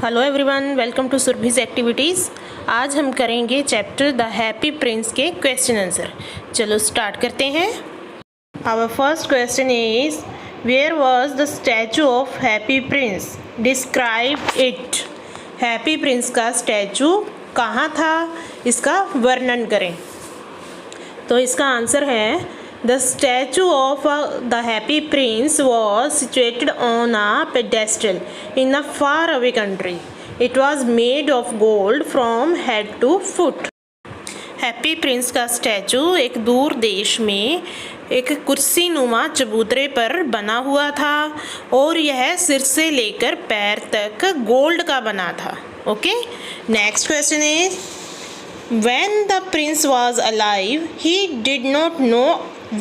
Hello everyone, welcome to Surabhi's activities. आज हम करेंगे चैप्टर द हैप्पी प्रिंस के क्वेश्चन आंसर। चलो स्टार्ट करते हैं। Our first question is where was the statue of happy prince, describe it. Happy prince का statue कहाँ था, इसका वर्णन करें। तो इसका आंसर है The statue of the happy prince was situated on a pedestal in a faraway country. It was made of gold from head to foot. Happy prince का स्टैचू एक दूर देश में एक कुर्सी नुमा चबूतरे पर बना हुआ था और यह सिर से लेकर पैर तक गोल्ड का बना था। Okay, next question is When the prince was alive, he did not know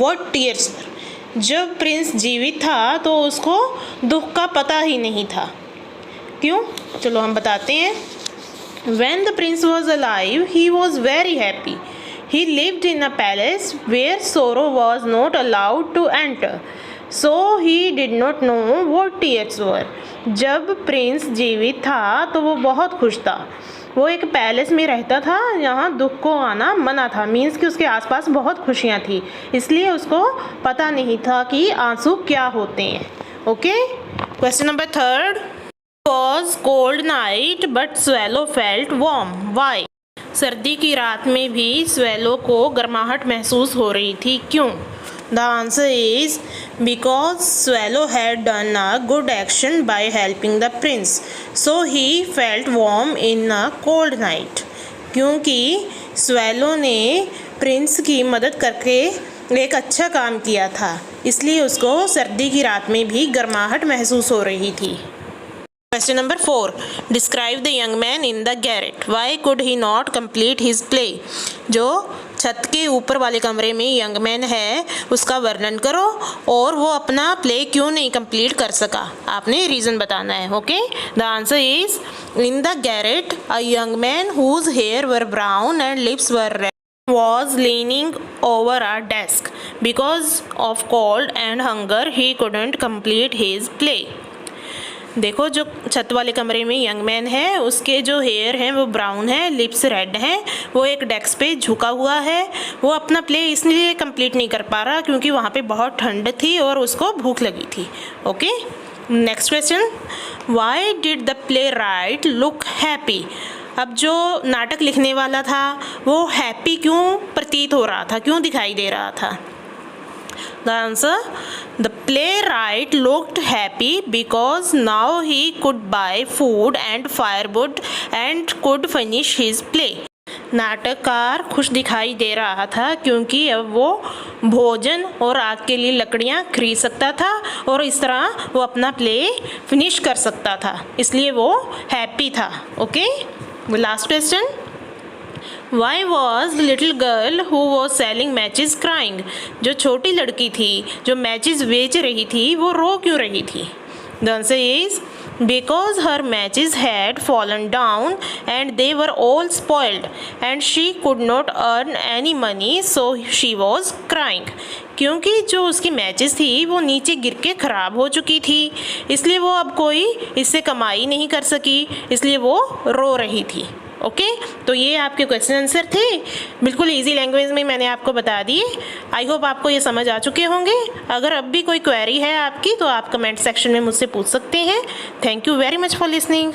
what tears were. जब प्रिंस जीवित था तो उसको दुख का पता ही नहीं था। क्यों? चलो हम बताते हैं। When the prince was alive, he was very happy. He lived in a palace where sorrow was not allowed to enter. So he did not know what tears were. जब प्रिंस जीवित था तो वो बहुत खुश था। वो एक पैलेस में रहता था, यहाँ दुख को आना मना था। मीन्स कि उसके आसपास बहुत खुशियाँ थी, इसलिए उसको पता नहीं था कि आंसू क्या होते हैं। Okay, question number third. Was cold night but swallow felt warm, why. सर्दी की रात में भी स्वेलो को गर्माहट महसूस हो रही थी, क्यों? The answer is because Swallow had done a good action by helping the prince, so he felt warm in a cold night. क्योंकि स्वेलो ने प्रिंस की मदद करके एक अच्छा काम किया था, इसलिए उसको सर्दी की रात में भी गर्माहट महसूस हो रही थी। Question number 4. Describe the young man in the garret. Why could he not complete his play? जो छत के ऊपर वाले कमरे में यंग मैन है, उसका वर्णन करो और वो अपना प्ले क्यों नहीं कंप्लीट कर सका। आपने रीज़न बताना है। Okay, the answer is in the garret a young man whose hair were brown and lips were red was leaning over a desk. Because of cold and hunger he couldn't complete his play. देखो, जो छत वाले कमरे में young man है, उसके जो hair हैं वो ब्राउन है, लिप्स रेड हैं, वो एक डेस्क पे झुका हुआ है। वो अपना प्ले इसलिए कंप्लीट नहीं कर पा रहा क्योंकि वहाँ पे बहुत ठंड थी और उसको भूख लगी थी। Okay, next question. Why did the play right look happy. अब जो नाटक लिखने वाला था वो हैप्पी क्यों प्रतीत हो रहा था, क्यों दिखाई दे रहा था? The answer, the playwright looked happy because now he could buy food and firewood and could finish his play. नाटककार खुश दिखाई दे रहा था क्योंकि अब वो भोजन और आग के लिए लकड़ियाँ खरीद सकता था और इस तरह वो अपना प्ले फिनिश कर सकता था, इसलिए वो हैप्पी था। Okay, last question. Why was the little girl who was selling matches crying? जो छोटी लड़की थी जो मैचेस बेच रही थी वो रो क्यों रही थी? The answer is because her matches had fallen down and they were all spoiled and she could not earn any money, so she was crying. क्योंकि जो उसकी मैचेस थी वो नीचे गिर के ख़राब हो चुकी थी, इसलिए वो अब कोई इससे कमाई नहीं कर सकी, इसलिए वो रो रही थी। ओके, तो ये आपके क्वेश्चन आंसर थे। बिल्कुल इजी लैंग्वेज में मैंने आपको बता दिए। आई होप आपको ये समझ आ चुके होंगे। अगर अब भी कोई क्वेरी है आपकी तो आप कमेंट सेक्शन में मुझसे पूछ सकते हैं। Thank you very much for listening.